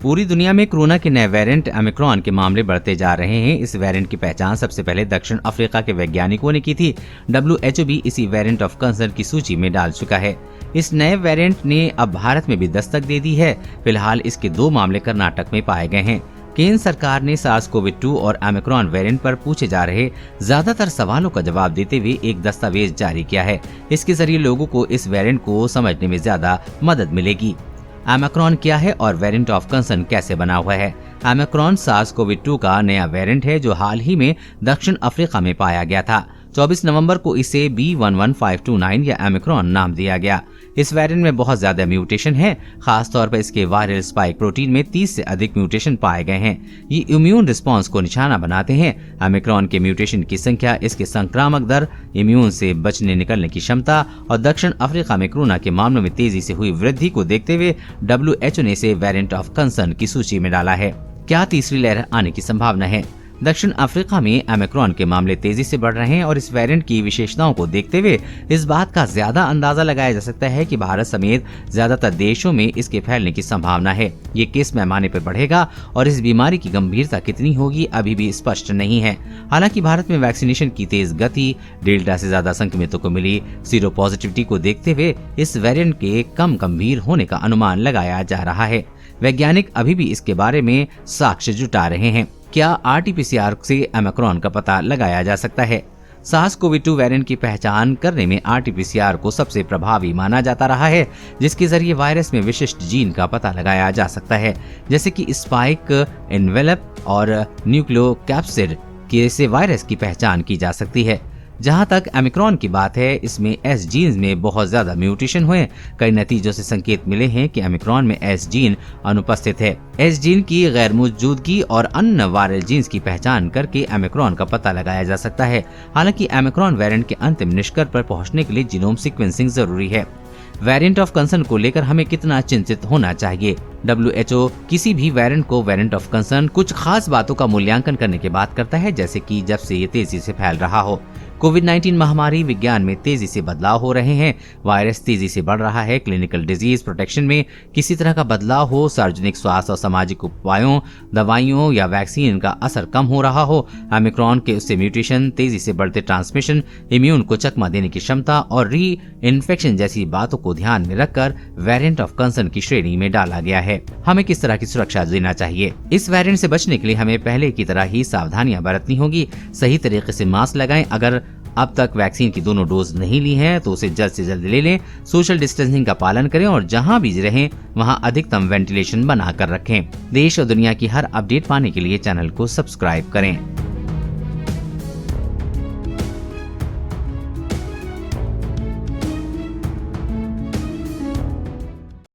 पूरी दुनिया में कोरोना के नए वेरिएंट ओमिक्रॉन के मामले बढ़ते जा रहे हैं। इस वेरिएंट की पहचान सबसे पहले दक्षिण अफ्रीका के वैज्ञानिकों ने की थी। WHO भी इसी वेरिएंट ऑफ कंसर्न की सूची में डाल चुका है। इस नए वेरिएंट ने अब भारत में भी दस्तक दे दी है। फिलहाल इसके 2 मामले कर्नाटक में पाए गए हैं। केंद्र सरकार ने SARS-CoV-2 और ओमिक्रॉन वेरिएंट पर पूछे जा रहे ज्यादातर सवालों का जवाब देते हुए एक दस्तावेज जारी किया है। इसके जरिए लोगों को इस वेरिएंट को समझने में ज्यादा मदद मिलेगी। ओमिक्रॉन क्या है और वेरिएंट ऑफ कंसर्न कैसे बना हुआ है? ओमिक्रॉन SARS-CoV-2 का नया वेरिएंट है जो हाल ही में दक्षिण अफ्रीका में पाया गया था। 24 नवंबर को इसे B11529 या ओमिक्रॉन नाम दिया गया। इस वेरिएंट में बहुत ज्यादा म्यूटेशन है। खास तौर पर इसके वायरल स्पाइक प्रोटीन में 30 से अधिक म्यूटेशन पाए गए हैं। ये इम्यून रिस्पांस को निशाना बनाते हैं। ओमिक्रॉन के म्यूटेशन की संख्या, इसके संक्रामक दर, इम्यून से बचने निकलने की क्षमता और दक्षिण अफ्रीका में कोरोना के मामलों में तेजी से हुई वृद्धि को देखते हुए WHO ने इसे वेरिएंट ऑफ कंसर्न की सूची में डाला है। क्या तीसरी लहर आने की संभावना है? दक्षिण अफ्रीका में ओमिक्रॉन के मामले तेजी से बढ़ रहे हैं और इस वेरिएंट की विशेषताओं को देखते हुए इस बात का ज्यादा अंदाजा लगाया जा सकता है कि भारत समेत ज्यादातर देशों में इसके फैलने की संभावना है। ये किस पैमाने पर बढ़ेगा और इस बीमारी की गंभीरता कितनी होगी अभी भी स्पष्ट नहीं है। हालांकि भारत में वैक्सीनेशन की तेज गति, डेल्टा से ज्यादा संक्रमितों को मिली सीरो पॉजिटिविटी को देखते हुए इस वेरिएंट के कम गंभीर होने का अनुमान लगाया जा रहा है। वैज्ञानिक अभी भी इसके बारे में साक्ष्य जुटा रहे हैं। क्या RT-PCR से ओमिक्रॉन का पता लगाया जा सकता है? SARS-CoV-2 वेरिएंट की पहचान करने में RT-PCR को सबसे प्रभावी माना जाता रहा है, जिसके जरिए वायरस में विशिष्ट जीन का पता लगाया जा सकता है, जैसे कि स्पाइक, एनवेलप और न्यूक्लियोकैप्सिड से वायरस की पहचान की जा सकती है। जहां तक ओमिक्रॉन की बात है, इसमें S जीन में बहुत ज्यादा म्यूटेशन हुए। कई नतीजों से संकेत मिले हैं कि ओमिक्रॉन में S जीन अनुपस्थित है। S जीन की गैर मौजूदगी और अन्य वायरल जीन्स की पहचान करके ओमिक्रॉन का पता लगाया जा सकता है। हालांकि ओमिक्रॉन वेरिएंट के अंतिम निष्कर्ष पर पहुंचने के लिए जीनोम सीक्वेंसिंग जरूरी है। वेरिएंट ऑफ कंसर्न को लेकर हमें कितना चिंतित होना चाहिए? WHO किसी भी वेरिएंट को वेरिएंट ऑफ कंसर्न कुछ खास बातों का मूल्यांकन करने की बात करता है, जैसे कि जब से ये तेजी से फैल रहा हो। कोविड-19 महामारी, विज्ञान में तेजी से बदलाव हो रहे हैं, वायरस तेजी से बढ़ रहा है, क्लिनिकल डिजीज प्रोटेक्शन में किसी तरह का बदलाव हो, सार्वजनिक स्वास्थ्य और सामाजिक उपायों, दवाइयों या वैक्सीन का असर कम हो रहा हो, ओमिक्रॉन के उससे म्यूटेशन, तेजी से बढ़ते ट्रांसमिशन, इम्यून को चकमा देने की क्षमता और री इन्फेक्शन जैसी बातों को ध्यान में रखकर वेरिएंट ऑफ कंसर्न की श्रेणी में डाला गया है। हमें किस तरह की सुरक्षा देना चाहिए? इस वेरिएंट से बचने के लिए हमें पहले की तरह ही सावधानियां बरतनी होगी। सही तरीके से मास्क लगाएं। अगर अब तक वैक्सीन की दोनों डोज नहीं ली हैं तो उसे जल्द से जल्द ले लें। सोशल डिस्टेंसिंग का पालन करें और जहां भी रहें वहां अधिकतम वेंटिलेशन बनाकर रखें। देश और दुनिया की हर अपडेट पाने के लिए चैनल को सब्सक्राइब करें।